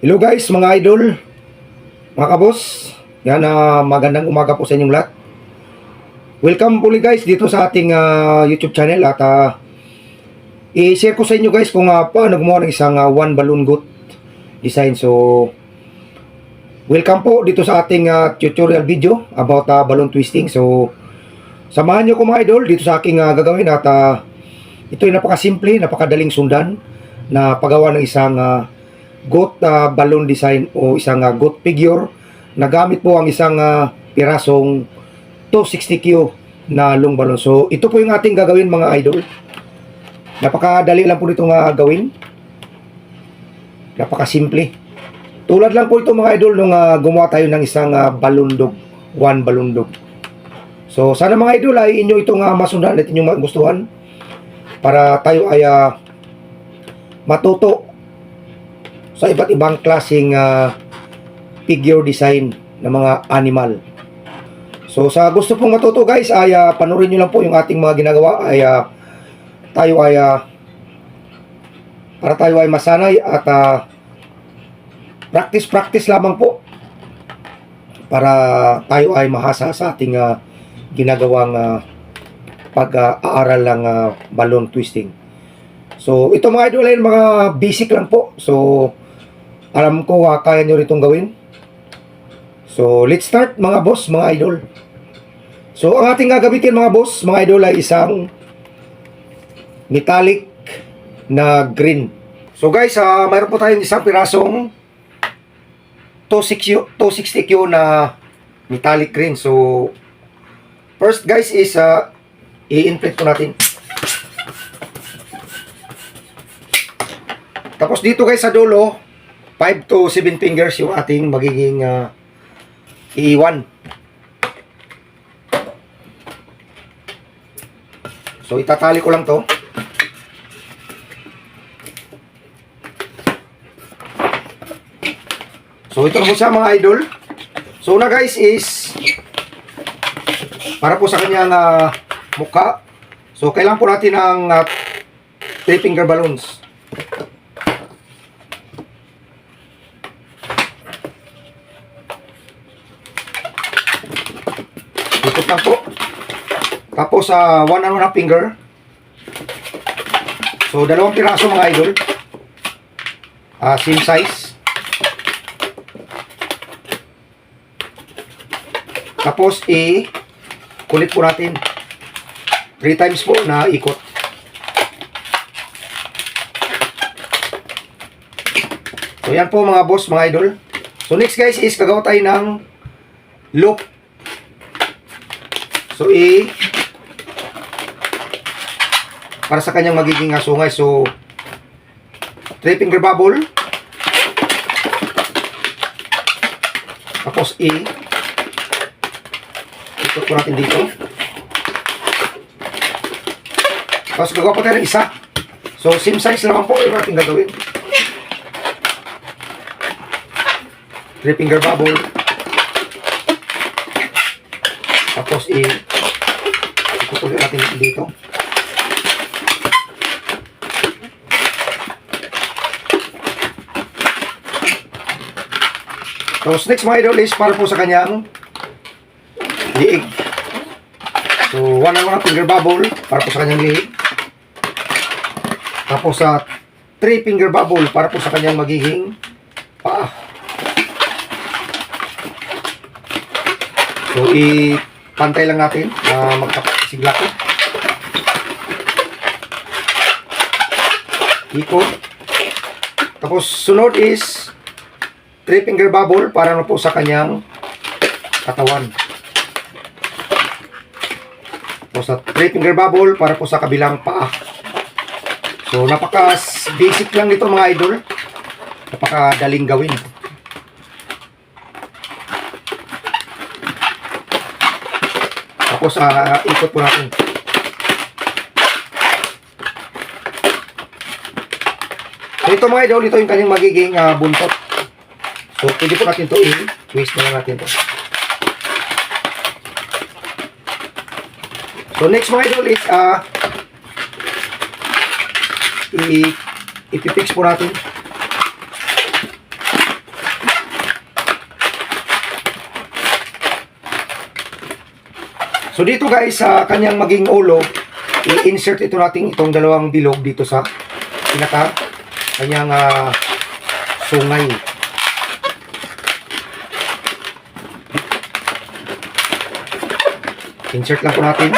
Hello guys, mga idol, mga kabos. Yan, magandang umaga po sa inyong lahat. Welcome po guys dito sa ating YouTube channel. At i-share ko sa inyo guys kung paano gumawa ng isang one balloon goat design. So, welcome po dito sa ating tutorial video about balloon twisting. So, samahan nyo ko mga idol dito sa aking gagawin. At ito ay napakasimple, napakadaling sundan na paggawa ng isang goat balloon design o isang goat figure na gamit po ang isang pirasong 260Q na long balloon. So ito po yung ating gagawin mga idol. Napakadali lang po nitong gawin. Napakasimple. Tulad lang po ito mga idol nung gumawa tayo ng isang balloon dog, one balloon dog. So sana mga idol ay inyo itong masundan at inyong magustuhan para tayo ay matuto sa iba't ibang klaseng figure design ng mga animal. So sa gusto pong matuto guys ay panoorin nyo lang po yung ating mga ginagawa ay para tayo ay masanay at practice lamang po para tayo ay mahasa sa ating ginagawang pag-aaral ng balloon twisting. So ito mga idol ay mga basic lang po. So alam ko kaya nyo ritong gawin. So let's start mga boss, mga idol. So ang ating gagamitin mga boss, mga idol ay isang metallic na green. So guys, mayroon po tayong isang pirasong 260Q na metallic green. So first guys is i-inflate po natin. Tapos dito guys sa dulo 5 to 7 fingers yung ating magiging iiwan. So itatali ko lang to. So ito po siya mga idol. So una guys is para po sa kanyang mukha. So kailangan po natin ng 3 finger balloons. Ikot lang po. Tapos 1 and 1/2 finger. So 2 piraso mga idol. Same size. Tapos kulit po natin 3 times po na ikot. So yan po mga boss, mga idol. So next guys is gagawa tayo ng loop. So para sa kanyang magiging sungay. So 3 finger bubble. Tapos ikot po natin dito. Tapos gagawa po tayo ng isa. So same size naman po yung ating gagawin. 3 finger bubble. Tapos ikot natin dito. Tapos next mga idol is para po sa kanyang liig. So 1 and 1/2 finger bubble para po sa kanyang liig. Tapos 3 finger bubble para po sa kanyang magiging paa. So pantay lang natin na magkasigla ko. Ikot. Tapos sunod is 3 finger bubble para na po sa kanyang katawan. Tapos 3 finger bubble para po sa kabilang paa. So napaka basic lang nito mga idol. Napakadaling gawin. Tapos ikot po natin. So ito mga idol, ito yung kanyang magiging buntot. So pwede po natin ito i-twist na lang natin ito. So next mga idol is ipipix po natin. So dito guys, sa kanyang maging ulo, i-insert ito natin itong dalawang bilog dito sa pinaka kanyang sungay. Insert lang po natin.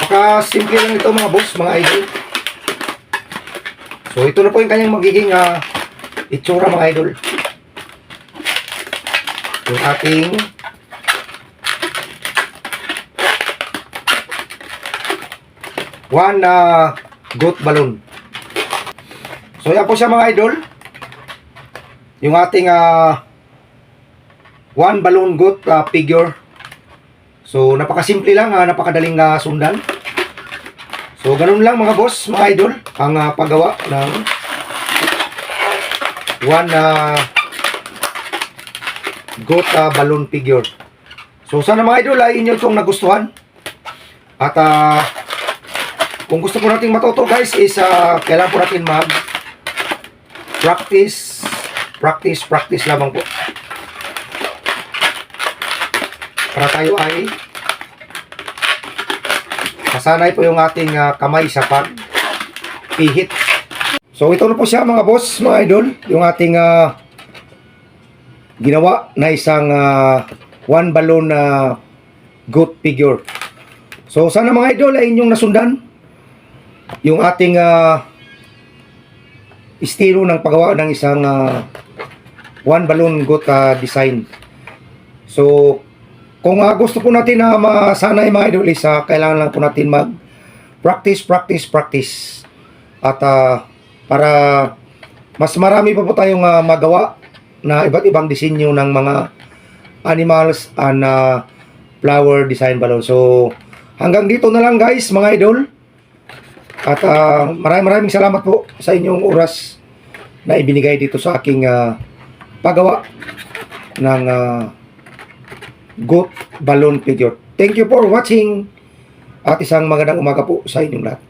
Napaka-simple lang ito mga boss, mga idol. So ito na po yung kanyang magiging itsura mga idol. Yung ating one goat balloon. So yan po siya mga idol. Yung ating one balloon goat figure. So napakasimple lang, napakadaling sundan. So ganun lang mga boss, mga idol, ang paggawa ng one goat balloon figure. So sana mga idol ay inyo itong nagustuhan. At kung gusto po natin matuto guys is kailangan po natin mag practice lamang po. Para tayo ay masanay po yung ating kamay sa pag-pihit. So ito na po siya mga boss, mga idol, yung ating ginawa na isang one balloon goat figure. So sana mga idol ay inyong nasundan yung ating estilo ng paggawa ng isang one balloon goat design. So kung gusto po natin na masanay mga idol is kailangan lang po natin mag practice at para mas marami pa po tayong magawa na iba't ibang disenyo ng mga animals and flower design balloon. So hanggang dito na lang guys mga idol. At maraming salamat po sa inyong oras na ibinigay dito sa aking paggawa ng goat balloon figure. Thank you for watching at isang magandang umaga po sa inyong lahat.